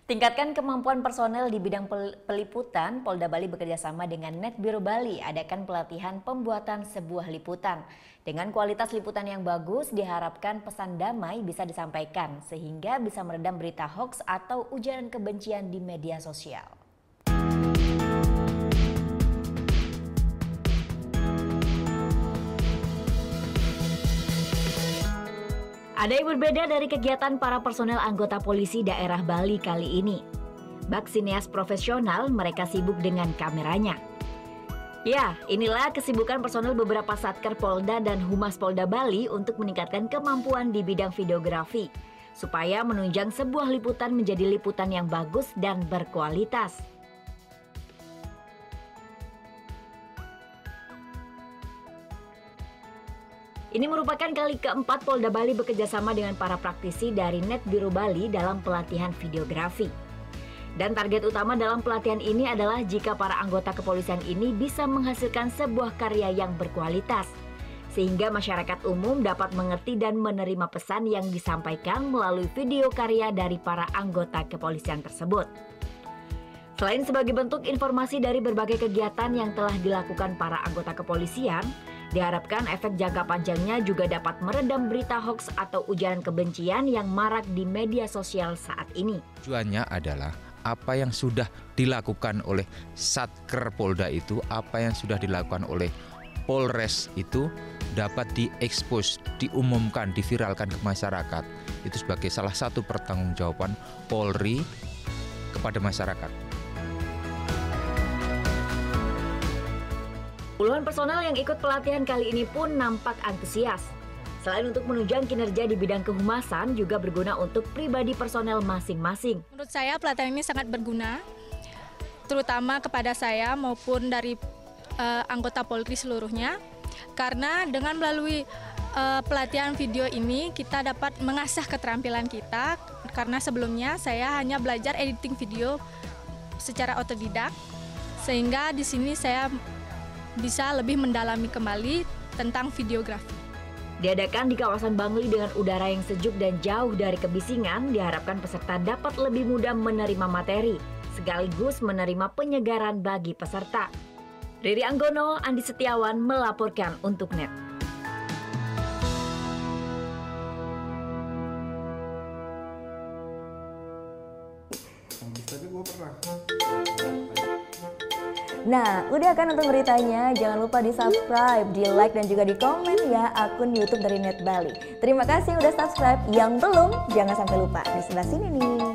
Tingkatkan kemampuan personel di bidang peliputan, Polda Bali bekerjasama dengan Net Biro Bali adakan pelatihan pembuatan sebuah liputan. Dengan kualitas liputan yang bagus, diharapkan pesan damai bisa disampaikan sehingga bisa meredam berita hoaks atau ujaran kebencian di media sosial. Ada yang berbeda dari kegiatan para personel anggota polisi daerah Bali kali ini. Bak sineas profesional, mereka sibuk dengan kameranya. Ya, inilah kesibukan personel beberapa Satker Polda dan Humas Polda Bali untuk meningkatkan kemampuan di bidang videografi, supaya menunjang sebuah liputan menjadi liputan yang bagus dan berkualitas. Ini merupakan kali keempat Polda Bali bekerjasama dengan para praktisi dari Net Biro Bali dalam pelatihan videografi. Dan target utama dalam pelatihan ini adalah jika para anggota kepolisian ini bisa menghasilkan sebuah karya yang berkualitas, sehingga masyarakat umum dapat mengerti dan menerima pesan yang disampaikan melalui video karya dari para anggota kepolisian tersebut. Selain sebagai bentuk informasi dari berbagai kegiatan yang telah dilakukan para anggota kepolisian, diharapkan efek jangka panjangnya juga dapat meredam berita hoaks atau ujaran kebencian yang marak di media sosial saat ini. Tujuannya adalah apa yang sudah dilakukan oleh Satker Polda itu, apa yang sudah dilakukan oleh Polres itu dapat diekspos, diumumkan, diviralkan ke masyarakat. Itu sebagai salah satu pertanggungjawaban Polri kepada masyarakat. Puluhan personel yang ikut pelatihan kali ini pun nampak antusias. Selain untuk menunjang kinerja di bidang kehumasan, juga berguna untuk pribadi personel masing-masing. Menurut saya pelatihan ini sangat berguna, terutama kepada saya maupun dari anggota Polri seluruhnya. Karena dengan melalui pelatihan video ini, kita dapat mengasah keterampilan kita. Karena sebelumnya saya hanya belajar editing video secara otodidak, sehingga di sini saya bisa lebih mendalami kembali tentang videografi. Diadakan di kawasan Bangli dengan udara yang sejuk dan jauh dari kebisingan, diharapkan peserta dapat lebih mudah menerima materi, sekaligus menerima penyegaran bagi peserta. Riri Anggono, Andi Setiawan melaporkan untuk NET. Nah, udah kan nonton beritanya? Jangan lupa di-subscribe, di-like, dan juga di-komen ya akun YouTube dari Net Bali. Terima kasih udah subscribe. Yang belum, jangan sampai lupa. Di sebelah sini nih.